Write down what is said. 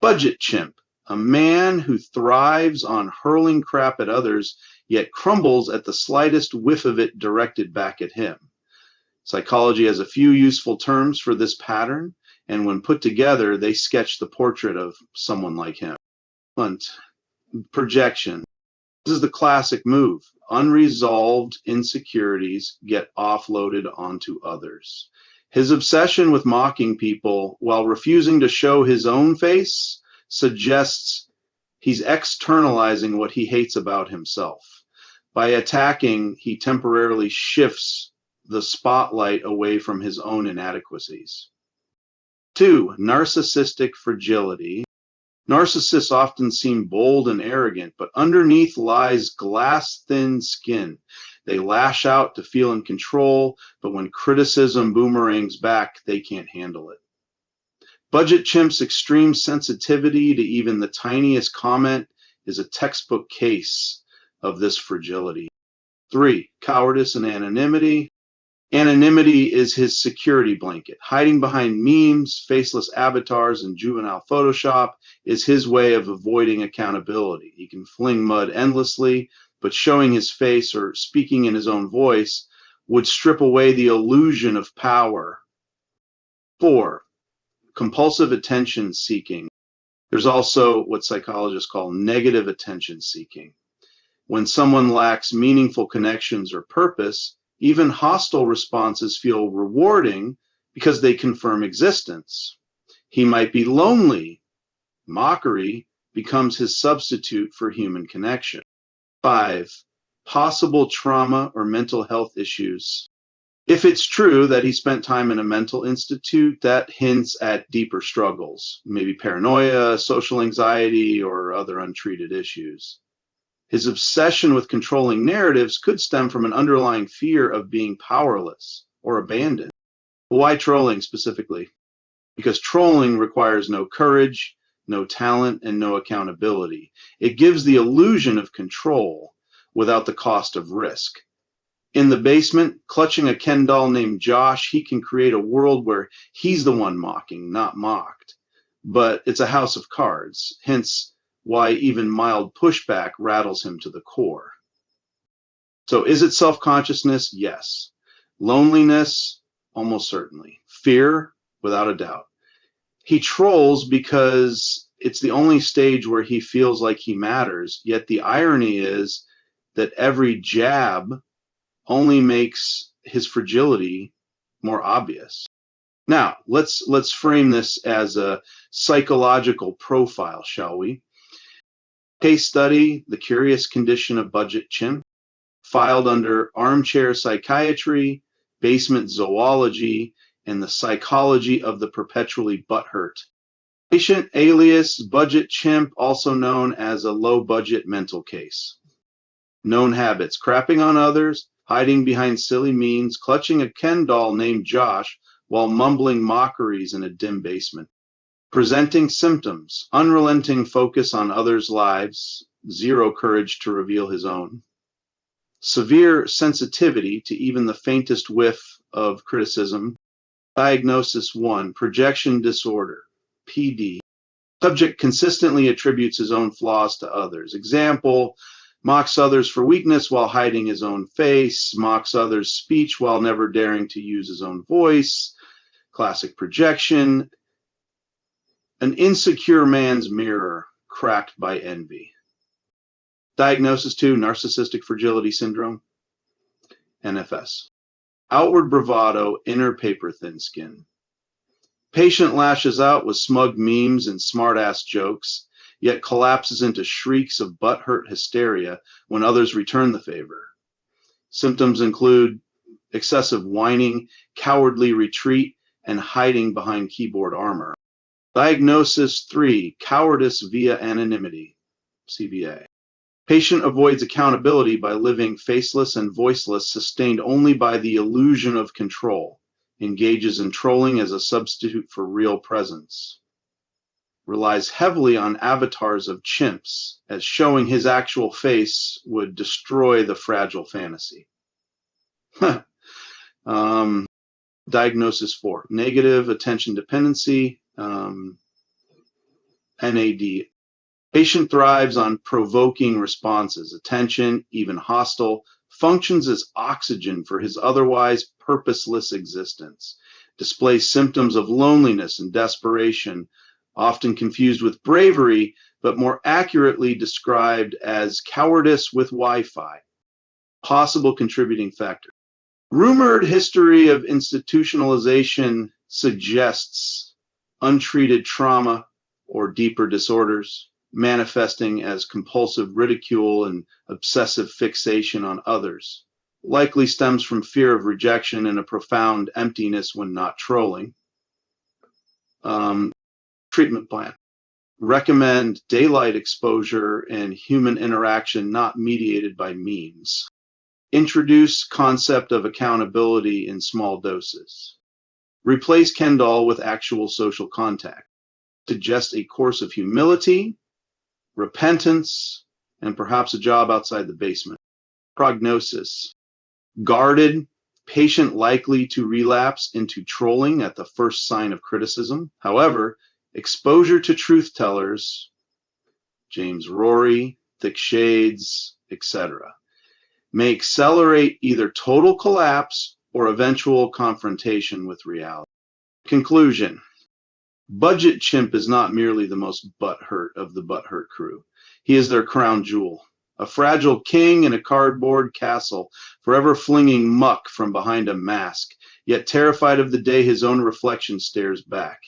Budget chimp, a man who thrives on hurling crap at others, yet crumbles at the slightest whiff of it directed back at him. Psychology has a few useful terms for this pattern, and when put together, they sketch the portrait of someone like him. Projection. This is the classic move. Unresolved insecurities get offloaded onto others. His obsession with mocking people while refusing to show his own face suggests he's externalizing what he hates about himself. By attacking, he temporarily shifts the spotlight away from his own inadequacies. 2. Narcissistic fragility. Narcissists often seem bold and arrogant, but underneath lies glass-thin skin. They lash out to feel in control, but when criticism boomerangs back, they can't handle it. Budget chimp's extreme sensitivity to even the tiniest comment is a textbook case of this fragility. 3. Cowardice and anonymity. Anonymity is his security blanket. Hiding behind memes, faceless avatars, and juvenile Photoshop is his way of avoiding accountability. He can fling mud endlessly, but showing his face or speaking in his own voice would strip away the illusion of power. 4. Compulsive attention seeking. There's also what psychologists call negative attention seeking. When someone lacks meaningful connections or purpose, even hostile responses feel rewarding because they confirm existence. He might be lonely. Mockery becomes his substitute for human connection. 5. Possible trauma or mental health issues. If it's true that he spent time in a mental institute, that hints at deeper struggles, maybe paranoia, social anxiety, or other untreated issues. His obsession with controlling narratives could stem from an underlying fear of being powerless or abandoned. Why trolling specifically? Because trolling requires no courage, no talent, and no accountability. It gives the illusion of control without the cost of risk. In the basement, clutching a Ken doll named Josh, he can create a world where he's the one mocking, not mocked. But it's a house of cards, hence why even mild pushback rattles him to the core. So is it self-consciousness? Yes. Loneliness? Almost certainly. Fear? Without a doubt. He trolls because it's the only stage where he feels like he matters, yet the irony is that every jab only makes his fragility more obvious. Now, let's frame this as a psychological profile, shall we? Case study, The Curious Condition of Budget Chimp, filed under Armchair Psychiatry, Basement Zoology, and the Psychology of the Perpetually Butthurt. Patient alias Budget Chimp, also known as a low-budget mental case. Known habits: crapping on others, hiding behind silly memes, clutching a Ken doll named Josh while mumbling mockeries in a dim basement. Presenting symptoms: unrelenting focus on others' lives, zero courage to reveal his own. Severe sensitivity to even the faintest whiff of criticism. Diagnosis 1, projection disorder, PD. Subject consistently attributes his own flaws to others. Example: mocks others for weakness while hiding his own face, mocks others' speech while never daring to use his own voice. Classic projection. An insecure man's mirror, cracked by envy. Diagnosis 2, narcissistic fragility syndrome, NFS. Outward bravado, inner paper-thin skin. Patient lashes out with smug memes and smart-ass jokes, yet collapses into shrieks of butthurt hysteria when others return the favor. Symptoms include excessive whining, cowardly retreat, and hiding behind keyboard armor. Diagnosis 3, cowardice via anonymity, CVA. Patient avoids accountability by living faceless and voiceless, sustained only by the illusion of control. Engages in trolling as a substitute for real presence. Relies heavily on avatars of chimps, as showing his actual face would destroy the fragile fantasy. Diagnosis 4, negative attention dependency, NAD. Patient thrives on provoking responses, attention, even hostile, functions as oxygen for his otherwise purposeless existence, displays symptoms of loneliness and desperation, often confused with bravery, but more accurately described as cowardice with Wi-Fi. Possible contributing factor. Rumored history of institutionalization suggests untreated trauma or deeper disorders, manifesting as compulsive ridicule and obsessive fixation on others. Likely stems from fear of rejection and a profound emptiness when not trolling. Treatment plan. Recommend daylight exposure and human interaction not mediated by memes. Introduce concept of accountability in small doses. Replace Ken doll with actual social contact. Suggest a course of humility, repentance, and perhaps a job outside the basement. Prognosis. Guarded, patient likely to relapse into trolling at the first sign of criticism. However, exposure to truth tellers, James Rory, thick shades, etc., may accelerate either total collapse or eventual confrontation with reality. Conclusion. Budget Chimp is not merely the most butthurt of the Butthurt Crew. He is their crown jewel, a fragile king in a cardboard castle, forever flinging muck from behind a mask, yet terrified of the day his own reflection stares back.